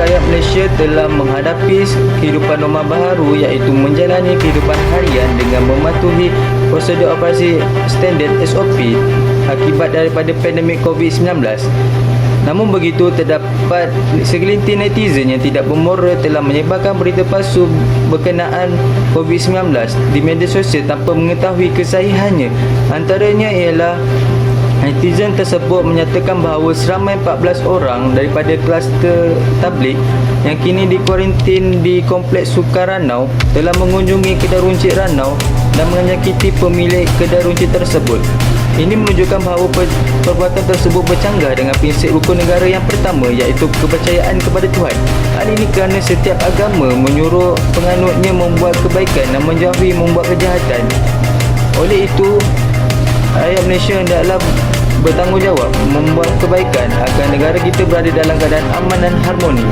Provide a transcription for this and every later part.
rakyat Malaysia telah menghadapi kehidupan normal baharu, iaitu menjalani kehidupan harian dengan mematuhi prosedur operasi standard SOP akibat daripada pandemik COVID-19. Namun begitu, terdapat segelintir netizen yang tidak bermoral telah menyebarkan berita palsu berkenaan COVID-19 di media sosial tanpa mengetahui kesahihannya. Antaranya ialah netizen tersebut menyatakan bahawa seramai 14 orang daripada kluster tabligh yang kini dikuarantin di Kompleks Sukan Ranau telah mengunjungi kedai runcit Ranau dan menyakiti pemilik kedai runcit tersebut. Ini menunjukkan bahawa perbuatan tersebut bercanggah dengan prinsip rukun negara yang pertama, iaitu kepercayaan kepada Tuhan. Hal ini kerana setiap agama menyuruh penganutnya membuat kebaikan dan menjauhi membuat kejahatan. Oleh itu, rakyat Malaysia hendaklah bertanggungjawab membuat kebaikan agar negara kita berada dalam keadaan aman dan harmoni.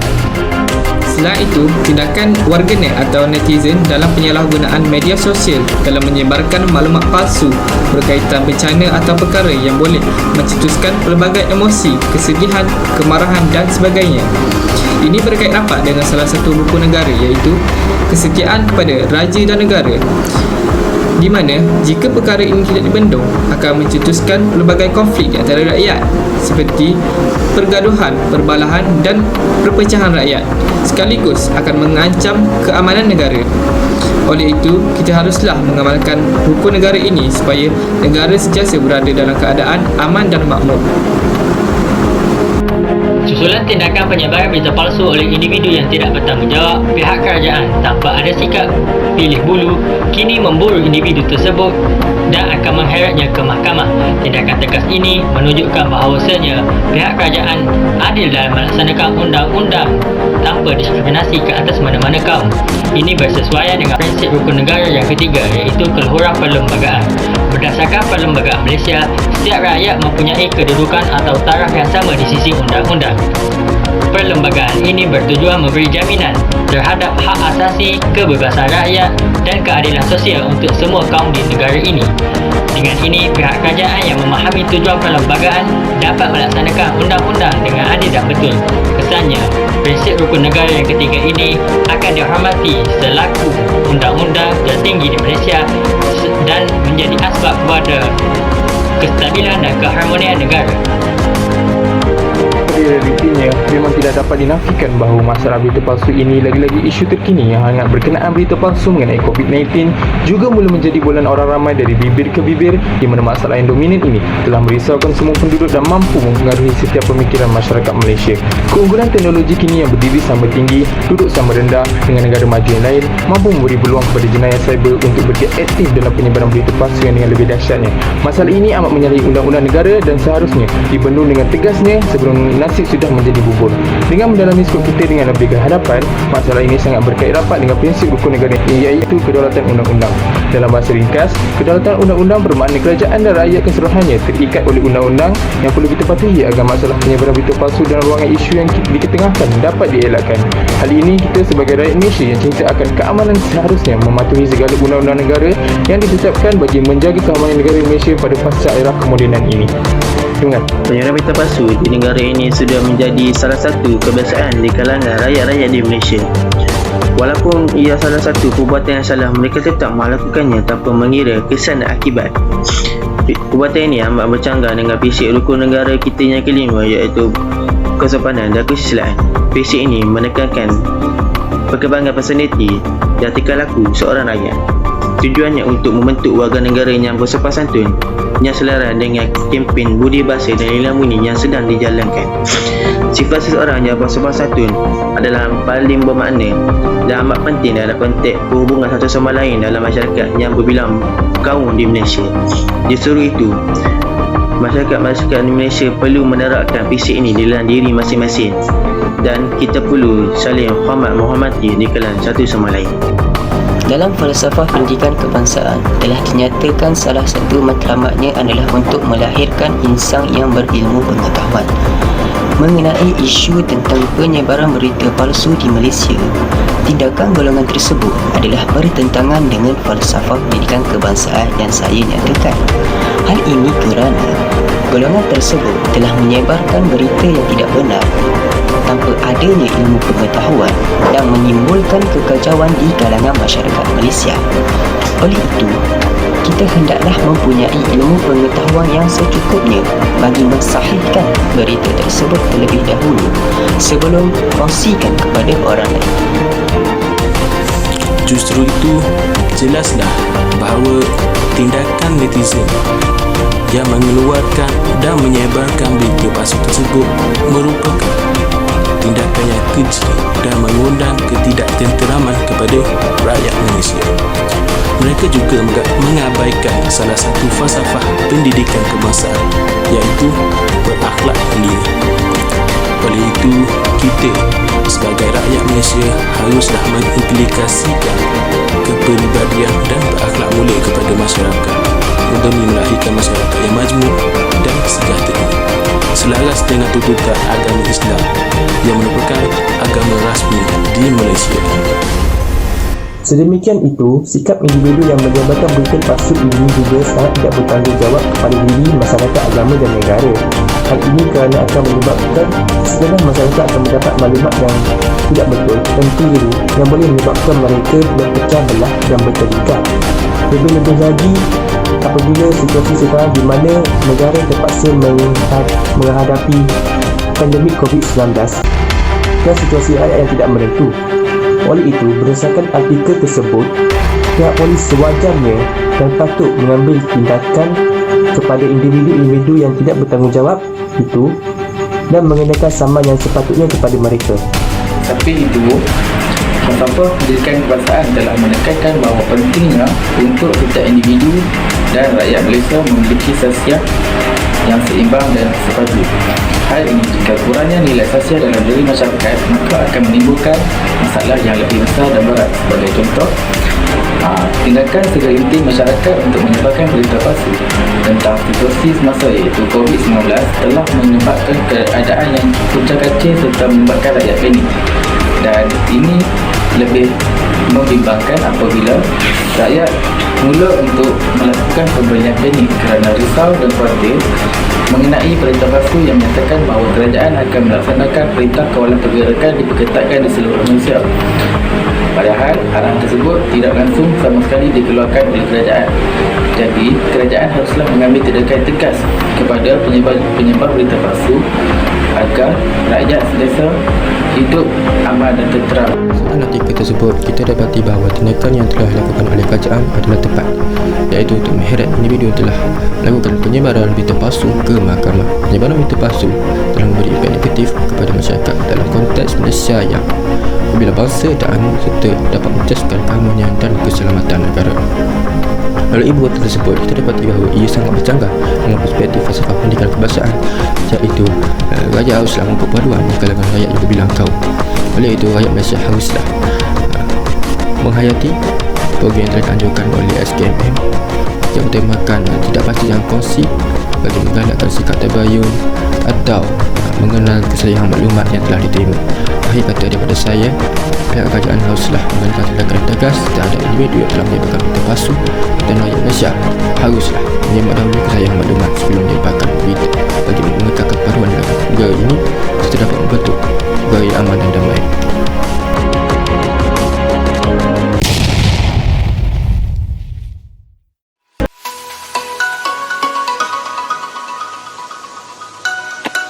Selain itu, tindakan warganet atau netizen dalam penyalahgunaan media sosial telah menyebarkan maklumat palsu berkaitan bencana atau perkara yang boleh mencetuskan pelbagai emosi, kesedihan, kemarahan dan sebagainya. Ini berkait rapat dengan salah satu rukun negara, iaitu kesetiaan kepada raja dan negara, di mana jika perkara ini tidak dibendung akan mencetuskan pelbagai konflik di antara rakyat seperti pergaduhan, perbalahan dan perpecahan rakyat, sekaligus akan mengancam keamanan negara. Oleh itu, kita haruslah mengamalkan rukun negara ini supaya negara sentiasa berada dalam keadaan aman dan makmur. Susulan tindakan penyebaran berita palsu oleh individu yang tidak bertanggungjawab, pihak kerajaan tanpa ada sikap pilih bulu kini memburu individu tersebut dan akan mengheratnya ke mahkamah. Tindakan tegas ini menunjukkan bahawasanya pihak kerajaan adil dalam melaksanakan undang-undang tanpa diskriminasi ke atas mana-mana kaum. Ini bersesuaian dengan prinsip rukun negara yang ketiga, iaitu keluhuran perlembagaan. Berdasarkan Perlembagaan Malaysia, setiap rakyat mempunyai kedudukan atau taraf yang sama di sisi undang-undang. Perlembagaan ini bertujuan memberi jaminan terhadap hak asasi, kebebasan rakyat dan keadilan sosial untuk semua kaum di negara ini. Dengan ini, pihak kerajaan yang memahami tujuan perlembagaan dapat melaksanakan undang-undang dengan adil dan betul. Kesannya, prinsip rukun negara yang ketiga ini akan dihormati selaku undang-undang tertinggi di Malaysia dan menjadi asbab kepada kestabilan dan keharmonian negara. Realitinya memang tidak dapat dinafikan bahawa masalah berita palsu ini, lagi-lagi isu terkini yang hangat berkenaan berita palsu mengenai COVID-19, juga mula menjadi bualan orang ramai dari bibir ke bibir, di mana masalah yang dominan ini telah merisaukan semua penduduk dan mampu mempengaruhi setiap pemikiran masyarakat Malaysia. Keunggulan teknologi kini yang berdiri sama tinggi, duduk sama rendah dengan negara maju yang lain, mampu memberi peluang kepada jenayah cyber untuk berdia aktif dalam penyebaran berita palsu yang dengan lebih dahsyatnya. Masalah ini amat menyalahi undang-undang negara dan seharusnya dibendung dengan tegasnya sebelum nasib sudah menjadi bubur. Dengan mendalami skop kita dengan lebih ke hadapan, masalah ini sangat berkait rapat dengan prinsip rukun negara, iaitu kedaulatan undang-undang. Dalam bahasa ringkas, kedaulatan undang-undang bermakna kerajaan dan rakyat keseluruhannya terikat oleh undang-undang yang perlu kita patuhi agar masalah penyebaran berita palsu dan ruangan isu yang diketengahkan dapat dielakkan. Hal ini kita sebagai rakyat Malaysia yang cinta akan keamanan seharusnya mematuhi segala undang-undang negara yang ditetapkan bagi menjaga keamanan negara Malaysia pada pasca era kemodenan ini. Terima kasih. Penyebaran berita palsu di negara ini sudah menjadi salah satu kebiasaan di kalangan rakyat-rakyat di Malaysia. Walaupun ia salah satu perbuatan yang salah, mereka tetap melakukannya tanpa mengira kesan dan akibat. Perbuatan ini amat bercanggah dengan prinsip rukun negara kita yang kelima, iaitu kesopanan dan kesusilaan. Prinsip ini menekankan perkembangan personaliti dan tingkah laku seorang rakyat. Tujuannya untuk membentuk warga negara yang bersopan santun, yang selaras dengan kempen budi bahasa dan nilai murni yang sedang dijalankan. Sifat seseorang yang bersopan santun adalah paling bermakna dan amat penting dalam konteks perhubungan satu sama lain dalam masyarakat yang berbilang kaum di Malaysia. Justru itu, masyarakat di Malaysia perlu menerapkan prinsip ini di dalam diri masing-masing, dan kita perlu saling menghormati di kalangan satu sama lain. Dalam falsafah pendidikan kebangsaan telah dinyatakan salah satu matlamatnya adalah untuk melahirkan insan yang berilmu pengetahuan. Mengenai isu tentang penyebaran berita palsu di Malaysia, tindakan golongan tersebut adalah bertentangan dengan falsafah pendidikan kebangsaan yang saya nyatakan. Hal ini kerana golongan tersebut telah menyebarkan berita yang tidak benar tanpa adanya ilmu pengetahuan dan menimbulkan kekacauan di kalangan masyarakat Malaysia. Oleh itu, kita hendaklah mempunyai ilmu pengetahuan yang secukupnya bagi mensahihkan berita tersebut terlebih dahulu sebelum kongsikan kepada orang lain. Justru itu, jelaslah bahawa tindakan netizen yang mengeluarkan dan menyebarkan berita palsu tersebut merupakan tindakan yang keji dan mengundang ketidaktenteraman kepada rakyat Malaysia. Mereka juga mengabaikan salah satu falsafah pendidikan kebangsaan, iaitu berakhlak mulia. Oleh itu, kita sebagai rakyat Malaysia haruslah mengimplikasikan kepribadian dan berakhlak mulia kepada masyarakat demi melahirkan masyarakat yang majmuk dan sejahtera, selaras dengan tuntutan agama Islam yang merupakan agama rasmi di Malaysia. Sedemikian itu, sikap individu yang menyebarkan berita palsu ini juga sangat tidak bertanggungjawab kepada diri, masyarakat, agama dan negara. Hal ini kerana akan menyebabkan setengah masyarakat akan mendapat maklumat yang tidak betul dan keliru yang boleh menyebabkan mereka berpecah belah dan berterikat. Lebih-lebih lagi apabila situasi sekarang di mana negara terpaksa menghadapi pandemik COVID-19 dan situasi rakyat yang tidak menentu. Oleh itu, berdasarkan artikel tersebut, pihak polis sewajarnya dan patut mengambil tindakan kepada individu-individu yang tidak bertanggungjawab itu dan mengenakan saman yang sepatutnya kepada mereka. Tapi itu, Konferensi Pendidikan Kebangsaan telah menekankan bahawa pentingnya untuk setiap individu dan rakyat Malaysia memiliki sosial yang seimbang dan sepadu. Hal ini jika kurangnya nilai sosial dalam diri masyarakat, maka akan menimbulkan masalah yang lebih besar dan berat. Sebagai contoh, tindakan segelintir masyarakat untuk menyebarkan berita palsu tentang situasi semasa iaitu COVID-19 telah menyebabkan keadaan yang kucak-kacir serta menyebabkan rakyat panik. Dan ini lebih membimbangkan apabila rakyat mula untuk melakukan pembelian panik kerana risau dan khawatir mengenai perintah palsu yang menyatakan bahawa kerajaan akan melaksanakan perintah kawalan pergerakan diperketatkan di seluruh Malaysia. Padahal arahan tersebut tidak langsung sama sekali dikeluarkan oleh kerajaan. Jadi, kerajaan haruslah mengambil tindakan tegas kepada penyebar berita palsu agar rakyat sentiasa hidup aman dan tentera. Dalam artikel tersebut, kita dapati bahawa tindakan yang telah dilakukan oleh kerajaan adalah tepat, iaitu untuk mengheret individu yang telah melakukan penyebaran berita palsu ke mahkamah. Penyebaran berita palsu telah memberi impak negatif kepada masyarakat dalam konteks Malaysia yang apabila bangsa dan serta dapat menjejaskan keamanan dan keselamatan negara. Melalui buatan tersebut, kita dapati bahawa ia sangat bercanggah dengan perspektif falsafah pendidikan kebangsaan, iaitu rakyat haruslah membuat perpaduan di kalangan rakyat yang berbilang kaum. Oleh itu, rakyat Malaysia haruslah menghayati program yang telah dianjurkan oleh SKMM yang bertemakan tidak pasti yang kongsi bagi menggalakkan sikap tabayun atau mengenal kesalahan maklumat yang telah diterima. Akhir kata daripada saya, pihak kerajaan haruslah mengambil tindakan tegas terhadap individu yang telah menyebarkan berita palsu dan rakyat Malaysia haruslah menyemak dahulu kesalahan maklumat sebelum menyebarkan berita bagi mengekalkan kepaduan negara ini serta dapat membentuk negara yang aman dan damai.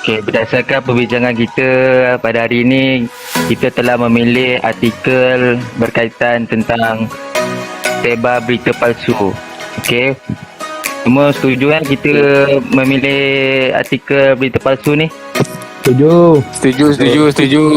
Okey, berdasarkan perbincangan kita pada hari ini, kita telah memilih artikel berkaitan tentang sebar berita palsu. Okey. Semua setuju kan kita memilih artikel berita palsu ni? Setuju. Setuju.